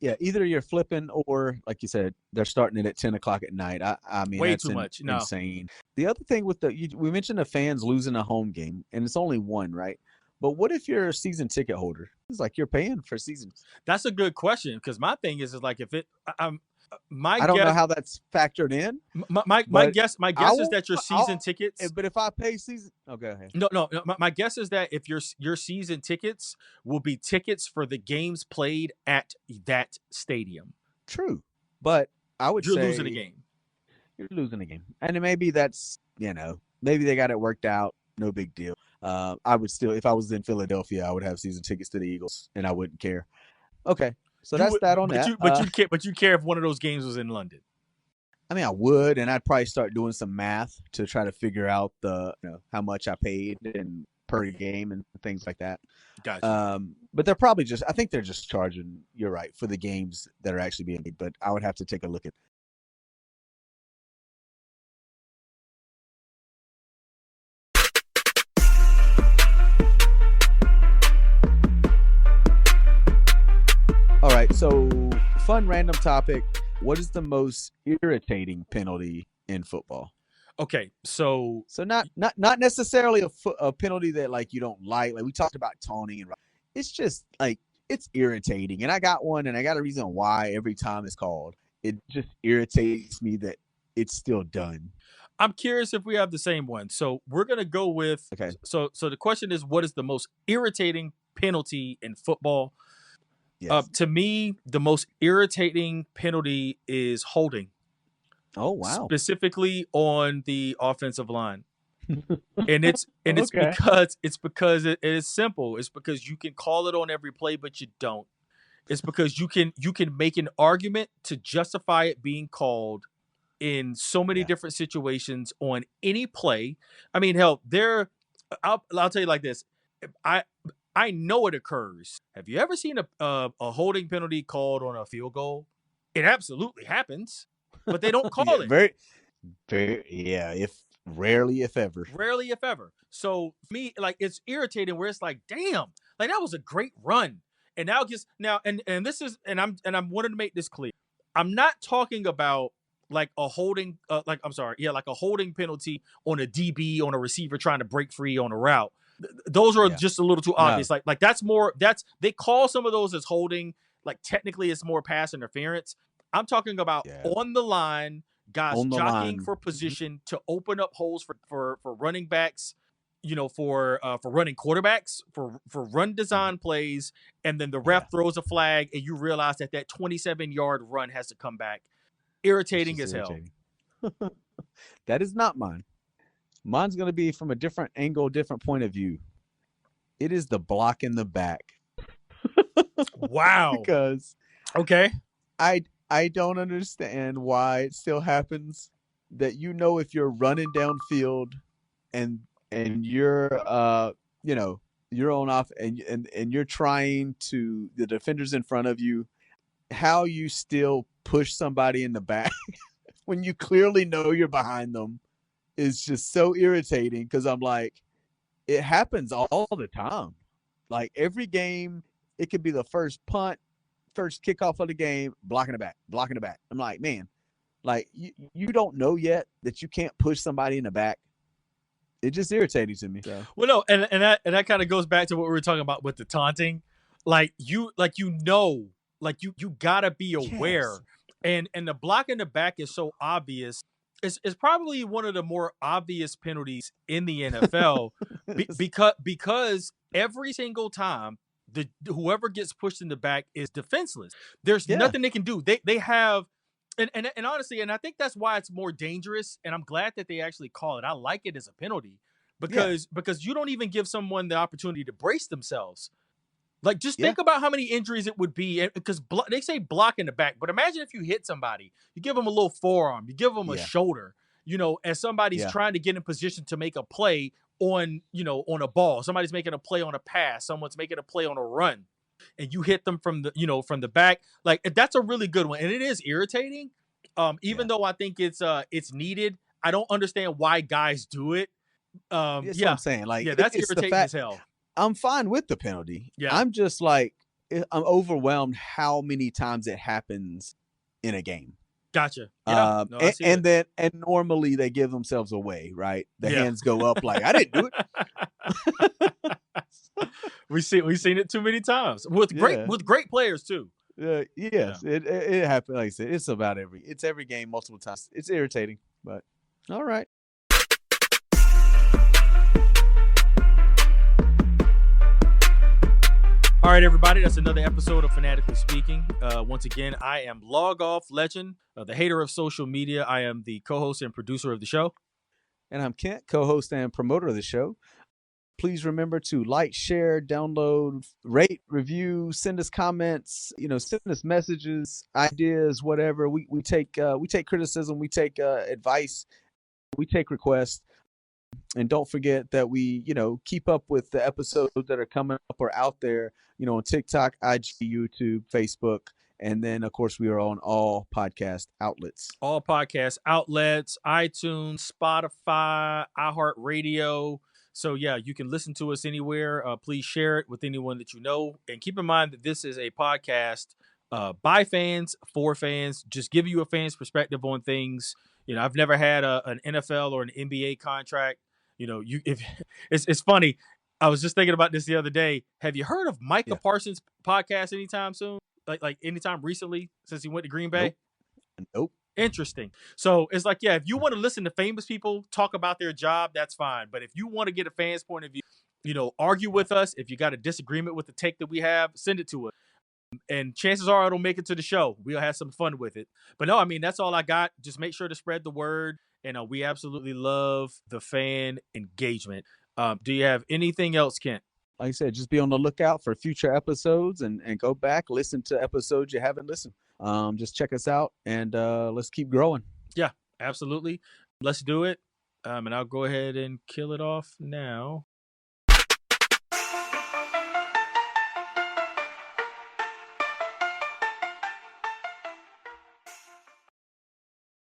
either you're flipping or, like you said, they're starting it at 10 o'clock at night. I mean, way that's too much. Insane. The other thing with we mentioned the fans losing a home game, and it's only one, right? But what if you're a season ticket holder? It's like you're paying for seasons. That's a good question, because my thing is like, if it, I don't know how that's factored in. My guess is that your season tickets. But if I pay season, go ahead. No. My guess is that if your season tickets will be tickets for the games played at that stadium. True, but I would say you're losing a game. You're losing a game, and maybe that's maybe they got it worked out. No big deal. I would still, if I was in Philadelphia, I would have season tickets to the Eagles, and I wouldn't care. Okay. So that's that on that. But you care if one of those games was in London. I mean, I would, and I'd probably start doing some math to try to figure out how much I paid and per game and things like that. Gotcha. But they're probably I think they're just charging, you're right, for the games that are actually being made. But I would have to take a look at. All right, so fun random topic. What is the most irritating penalty in football? Okay, so not necessarily a penalty that like you don't like. Like we talked about taunting, and it's just like it's irritating. And I got one, and I got a reason why every time it's called. It just irritates me that it's still done. I'm curious if we have the same one. So we're gonna go with. Okay. So the question is, what is the most irritating penalty in football? Yes. To me, the most irritating penalty is holding. Oh wow! Specifically on the offensive line, and it's because it is simple. It's because you can call it on every play, but you don't. It's because you can make an argument to justify it being called in so many different situations on any play. I mean, hell, I'll tell you like this. I know it occurs. Have you ever seen a holding penalty called on a field goal? It absolutely happens, but they don't call it. Very, rarely, if ever. Rarely, if ever. So for me, like, it's irritating where it's like, damn, like that was a great run. And this is, and I'm wanting to make this clear. I'm not talking about like a holding, like a holding penalty on a DB, on a receiver trying to break free on a route. Those are just a little too obvious. No. Like they call some of those as holding. Like technically it's more pass interference. I'm talking about on the line, guys On the jockeying line. for position to open up holes for running backs, for running quarterbacks, for run design plays, and then the ref throws a flag, and you realize that 27-yard run has to come back. Irritating as hell. That is not mine. Mine's going to be from a different angle, different point of view. It is the block in the back. Wow. Because okay, I don't understand why it still happens that if you're running downfield and you're you're on off and you're trying to the defenders in front of you, how you still push somebody in the back when you clearly know you're behind them is just so irritating, because I'm like, it happens all the time. Like every game, it could be the first punt, first kickoff of the game, blocking the back. I'm like, man, like you don't know yet that you can't push somebody in the back. It just irritating to me. So. Well, no, and that kind of goes back to what we were talking about with the taunting. You gotta be aware, and the block in the back is so obvious. It's probably one of the more obvious penalties in the NFL because every single time whoever gets pushed in the back is defenseless. There's nothing they can do. They have. And honestly, and I think that's why it's more dangerous. And I'm glad that they actually call it. I like it as a penalty because you don't even give someone the opportunity to brace themselves. Like, just think about how many injuries it would be, because they say block in the back, but imagine if you hit somebody, you give them a little forearm, you give them a shoulder, as somebody's trying to get in position to make a play on a ball. Somebody's making a play on a pass. Someone's making a play on a run. And you hit them from the back. Like, that's a really good one, and it is irritating. Even though I think it's needed, I don't understand why guys do it. That's what I'm saying. Like, that's irritating as hell. I'm fine with the penalty. Yeah, I'm just like, I'm overwhelmed how many times it happens in a game. Gotcha. Yeah, and normally they give themselves away, right? The hands go up like, I didn't do it. We've seen it too many times with great players too. Yes, it happened. Like I said, it's every game multiple times. It's irritating, but all right. All right, everybody, that's another episode of Fanatically Speaking. Once again, I am Logoff Legend, the hater of social media. I am the co-host and producer of the show. And I'm Kent, co-host and promoter of the show. Please remember to like, share, download, rate, review, send us comments, send us messages, ideas, whatever. We take criticism, we take advice, we take requests. And don't forget that we, keep up with the episodes that are coming up or out there, on TikTok, IG, YouTube, Facebook. And then, of course, we are on all podcast outlets. All podcast outlets, iTunes, Spotify, iHeartRadio. So, you can listen to us anywhere. Please share it with anyone that you know. And keep in mind that this is a podcast by fans, for fans, just give you a fan's perspective on things. I've never had an NFL or an NBA contract. It's funny. I was just thinking about this the other day. Have you heard of Micah Parsons' podcast anytime soon? Like anytime recently since he went to Green Bay? Nope. Interesting. So it's like, if you want to listen to famous people talk about their job, that's fine. But if you want to get a fan's point of view, argue with us. If you got a disagreement with the take that we have, send it to us. And chances are it'll make it to the show. We'll have some fun with it. But no, that's all I got. Just make sure to spread the word. And we absolutely love the fan engagement. Do you have anything else, Kent? Like I said, just be on the lookout for future episodes and go back, listen to episodes you haven't listened. Just check us out and let's keep growing. Yeah, absolutely. Let's do it. And I'll go ahead and kill it off now.